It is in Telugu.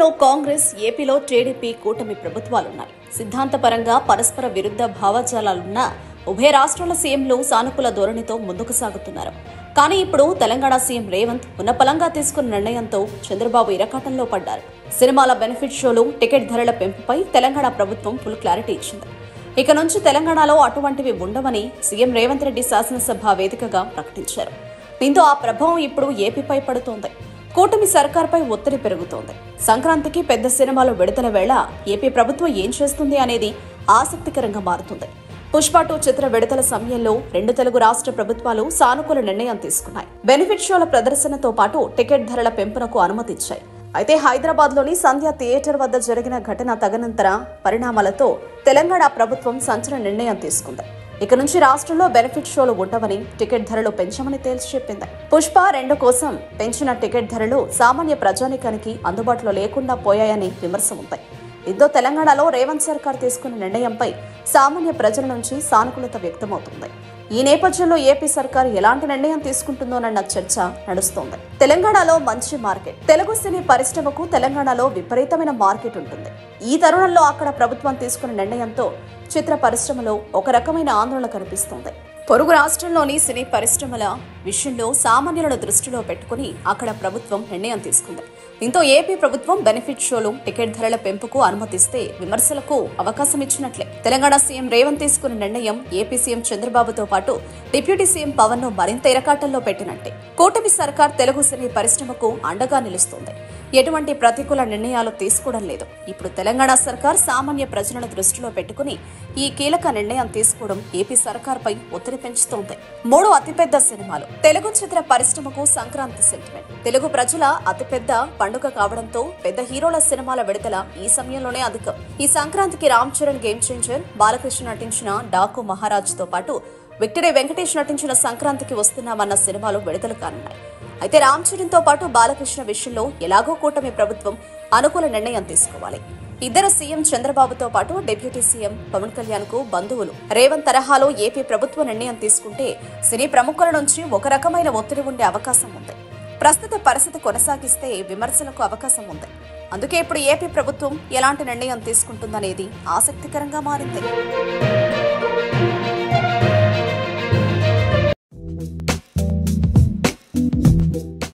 తెలంగాణలో కాంగ్రెస్, ఏపీలో టీడీపీ కూటమి ప్రభుత్వాలున్నాయి. సిద్ధాంతపరంగా పరస్పర విరుద్ధ భావజాలాలున్న ఉభయ రాష్ట్రాల సీఎంలు సానుకూల ధోరణితో ముందుకు సాగుతున్నారు. కానీ ఇప్పుడు తెలంగాణ సీఎం రేవంత్ ఉన్నపలంగా తీసుకున్న నిర్ణయంతో చంద్రబాబు ఇరకాటంలో పడ్డారు. సినిమాల బెనిఫిట్ షోలు, టికెట్ ధరల పెంపుపై తెలంగాణ ప్రభుత్వం ఫుల్ క్లారిటీ ఇచ్చింది. ఇక నుంచి తెలంగాణలో అటువంటివి ఉండవని సీఎం రేవంత్ రెడ్డి శాసనసభ వేదికగా ప్రకటించారు. దీంతో ఆ ప్రభావం ఇప్పుడు ఏపీపై పడుతోంది. కూటమి సర్కార్పై ఒత్తిడి పెరుగుతోంది. సంక్రాంతికి పెద్ద సినిమాలు విడుదల వేళ ఏపీ ప్రభుత్వం ఏం చేస్తుంది అనేది ఆసక్తికరంగా మారుతుంది. పుష్ప 2 చిత్ర విడుదల సమయంలో 2 తెలుగు రాష్ట్ర ప్రభుత్వాలు సానుకూల నిర్ణయం తీసుకున్నాయి. బెనిఫిట్ షోల ప్రదర్శనతో పాటు టికెట్ ధరల పెంపునకు అనుమతిచ్చాయి. అయితే హైదరాబాద్లోని సంధ్య థియేటర్ వద్ద జరిగిన ఘటన తదనంతర పరిణామాలతో తెలంగాణ ప్రభుత్వం సంచలన నిర్ణయం తీసుకుంది. ఇక నుంచి రాష్ట్రంలో బెనిఫిట్ షోలు ఉండవని, టికెట్ ధరలు పెంచమని తేల్చి చెప్పింది. పుష్ప 2 కోసం పెంచిన టికెట్ ధరలు సామాన్య ప్రజానీకానికి అందుబాటులో లేకుండా పోయాయని విమర్శ ఉంది. దీంతో తెలంగాణలో రేవంత్ సర్కార్ తీసుకున్న నిర్ణయంపై సామాన్య ప్రజల నుంచి సానుకూలత వ్యక్తమవుతుంది. ఈ నేపథ్యంలో ఏపీ సర్కార్ ఎలాంటి నిర్ణయం తీసుకుంటుందోనన్న చర్చ నడుస్తోంది. తెలంగాణలో మంచి మార్కెట్. తెలుగు సినీ పరిశ్రమకు తెలంగాణలో విపరీతమైన మార్కెట్ ఉంటుంది. ఈ తరుణంలో అక్కడ ప్రభుత్వం తీసుకున్న నిర్ణయంతో చిత్ర పరిశ్రమలో ఒక రకమైన ఆందోళన కనిపిస్తోంది. పొరుగు రాష్ట్రంలోని సినీ పరిశ్రమల విషయంలో సామాన్యులను దృష్టిలో పెట్టుకుని అక్కడ ప్రభుత్వం నిర్ణయం తీసుకుంది. దీంతో ఏపీ ప్రభుత్వం బెనిఫిట్ షోలు, టికెట్ ధరల పెంపుకు అనుమతిస్తే విమర్శలకు అవకాశం ఇచ్చినట్లే. తెలంగాణ సీఎం రేవంత్ తీసుకున్న నిర్ణయం ఏపీ సీఎం చంద్రబాబుతో పాటు డిప్యూటీ సీఎం పవన్ ను మరింత ఇరకాటంలో పెట్టినట్టే. కూటమి సర్కార్ తెలుగు సినీ పరిశ్రమకు అండగా నిలుస్తోంది. ఎటువంటి ప్రతికూల నిర్ణయాలు తీసుకోవడం లేదు. ఇప్పుడు తెలంగాణ సర్కార్ సామాన్య ప్రజలను దృష్టిలో పెట్టుకుని ఈ కీలక నిర్ణయం తీసుకోవడం ఏపీ సర్కార్పై ఒత్తిడి పెంచుతోంది. 3 అతిపెద్ద సినిమాలు. తెలుగు చిత్ర పరిశ్రమకు సంక్రాంతి సెంటిమెంట్. తెలుగు ప్రజల అతిపెద్ద పండుగ కావడంతో పెద్ద హీరోల సినిమాల విడుదల ఈ సమయంలోనే అధికం. ఈ సంక్రాంతికి రామ్ చరణ్ గేమ్ చేంజర్, బాలకృష్ణ నటించిన డాకు మహారాజ్ తో పాటు విక్టరీ వెంకటేష్ నటించిన సంక్రాంతికి వస్తున్నామన్న సినిమాలు విడుదల కానున్నాయి. అయితే రామ్ చరణ్ తో పాటు బాలకృష్ణ విషయంలో ఎలాగో కూటమి ప్రభుత్వం అనుకూల నిర్ణయం తీసుకోవాలి. ఇద్దరు సీఎం చంద్రబాబుతో పాటు డిప్యూటీ సీఎం పవన్ కళ్యాణ్ కు బంధువులు. రేవంత్ తరహాలో ఏపీ ప్రభుత్వ నిర్ణయం తీసుకుంటే సినీ ప్రముఖుల నుంచి ఒక రకమైన ఒత్తిడి ఉండే అవకాశం ఉంది. ప్రస్తుత పరిస్థితి కొనసాగిస్తే విమర్శలకు అవకాశం ఉంది. అందుకే ఇప్పుడు ఏపీ ప్రభుత్వం ఎలాంటి నిర్ణయం తీసుకుంటుందనేది ఆసక్తికరంగా మారింది.